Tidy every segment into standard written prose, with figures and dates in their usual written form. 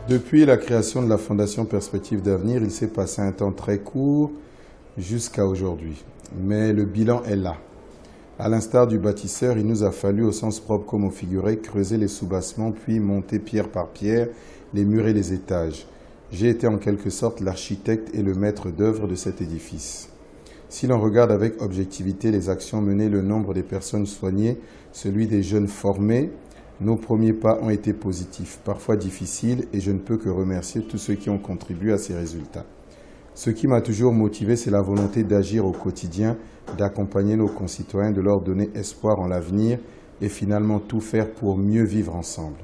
Depuis la création de la Fondation Perspectives d'Avenir, il s'est passé un temps très court jusqu'à aujourd'hui. Mais le bilan est là. À l'instar du bâtisseur, il nous a fallu, au sens propre comme au figuré, creuser les soubassements, puis monter pierre par pierre les murs et les étages. J'ai été en quelque sorte l'architecte et le maître d'œuvre de cet édifice. Si l'on regarde avec objectivité les actions menées, le nombre des personnes soignées, celui des jeunes formés, nos premiers pas ont été positifs, parfois difficiles, et je ne peux que remercier tous ceux qui ont contribué à ces résultats. Ce qui m'a toujours motivé, c'est la volonté d'agir au quotidien, d'accompagner nos concitoyens, de leur donner espoir en l'avenir et finalement tout faire pour mieux vivre ensemble.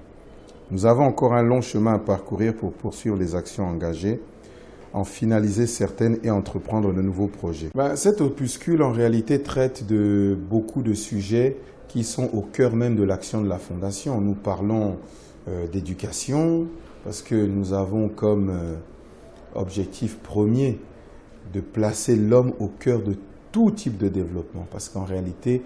Nous avons encore un long chemin à parcourir pour poursuivre les actions engagées, en finaliser certaines et entreprendre de nouveaux projets. Cet opuscule, en réalité, traite de beaucoup de sujets qui sont au cœur même de l'action de la Fondation. Nous parlons d'éducation, parce que nous avons comme objectif premier de placer l'homme au cœur de tout type de développement. Parce qu'en réalité,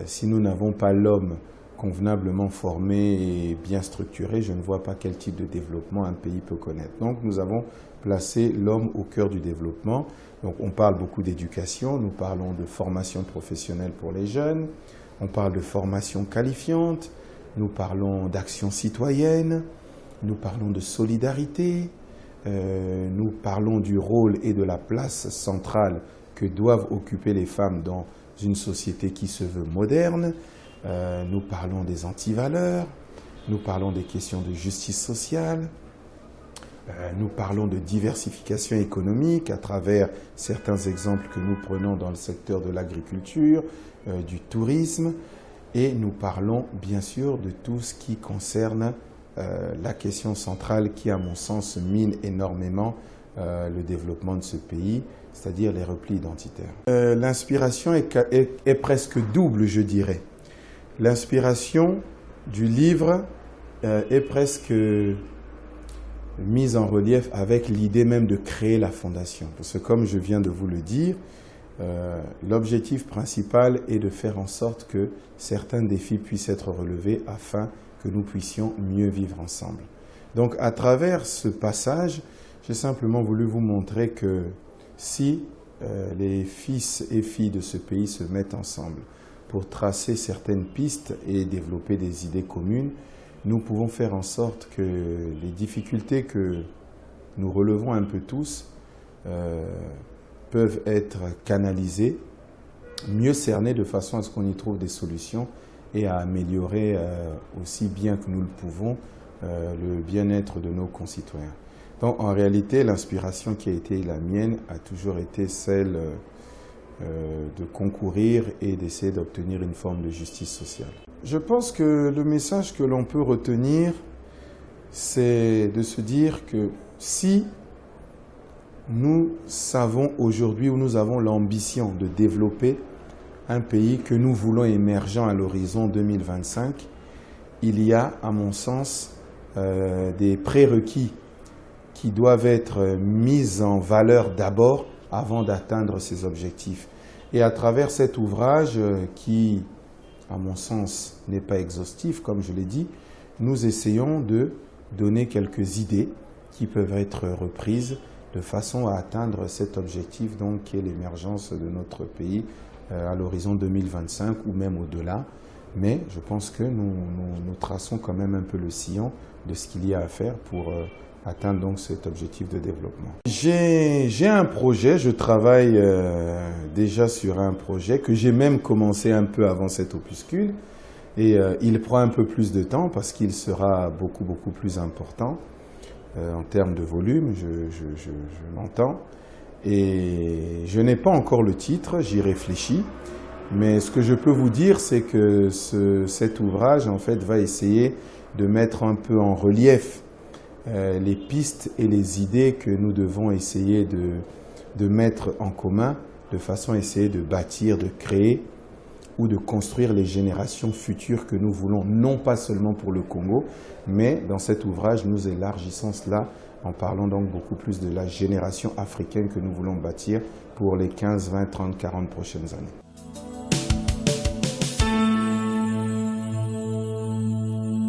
si nous n'avons pas l'homme convenablement formé et bien structuré, je ne vois pas quel type de développement un pays peut connaître. Donc nous avons placé l'homme au cœur du développement. Donc on parle beaucoup d'éducation, nous parlons de formation professionnelle pour les jeunes, on parle de formation qualifiante, nous parlons d'action citoyenne, nous parlons de solidarité, nous parlons du rôle et de la place centrale que doivent occuper les femmes dans une société qui se veut moderne. Nous parlons des antivaleurs, nous parlons des questions de justice sociale, nous parlons de diversification économique à travers certains exemples que nous prenons dans le secteur de l'agriculture, du tourisme, et nous parlons bien sûr de tout ce qui concerne la question centrale qui, à mon sens, mine énormément le développement de ce pays, c'est-à-dire les replis identitaires. L'inspiration est presque double, je dirais. L'inspiration du livre est presque mise en relief avec l'idée même de créer la Fondation. Parce que comme je viens de vous le dire, l'objectif principal est de faire en sorte que certains défis puissent être relevés afin que nous puissions mieux vivre ensemble. Donc à travers ce passage, j'ai simplement voulu vous montrer que si les fils et filles de ce pays se mettent ensemble pour tracer certaines pistes et développer des idées communes, nous pouvons faire en sorte que les difficultés que nous relevons un peu tous peuvent être canalisées, mieux cernées de façon à ce qu'on y trouve des solutions et à améliorer aussi bien que nous le pouvons le bien-être de nos concitoyens. Donc en réalité, l'inspiration qui a été la mienne a toujours été celle de concourir et d'essayer d'obtenir une forme de justice sociale. Je pense que le message que l'on peut retenir, c'est de se dire que si nous savons aujourd'hui, ou nous avons l'ambition de développer un pays que nous voulons émergent à l'horizon 2025, il y a, à mon sens, des prérequis qui doivent être mis en valeur d'abord avant d'atteindre ces objectifs. Et à travers cet ouvrage qui, à mon sens, n'est pas exhaustif, comme je l'ai dit, nous essayons de donner quelques idées qui peuvent être reprises de façon à atteindre cet objectif donc, qui est l'émergence de notre pays à l'horizon 2025 ou même au-delà. Mais je pense que nous traçons quand même un peu le sillon de ce qu'il y a à faire pour atteindre donc cet objectif de développement. J'ai un projet, je travaille déjà sur un projet que j'ai même commencé un peu avant cet opuscule et il prend un peu plus de temps parce qu'il sera beaucoup plus important en termes de volume, je l'entends. Et je n'ai pas encore le titre, j'y réfléchis, mais ce que je peux vous dire, c'est que cet ouvrage en fait va essayer de mettre un peu en relief les pistes et les idées que nous devons essayer de mettre en commun de façon à essayer de bâtir, de créer ou de construire les générations futures que nous voulons, non pas seulement pour le Congo, mais dans cet ouvrage, nous élargissons cela en parlant donc beaucoup plus de la génération africaine que nous voulons bâtir pour les 15, 20, 30, 40 prochaines années.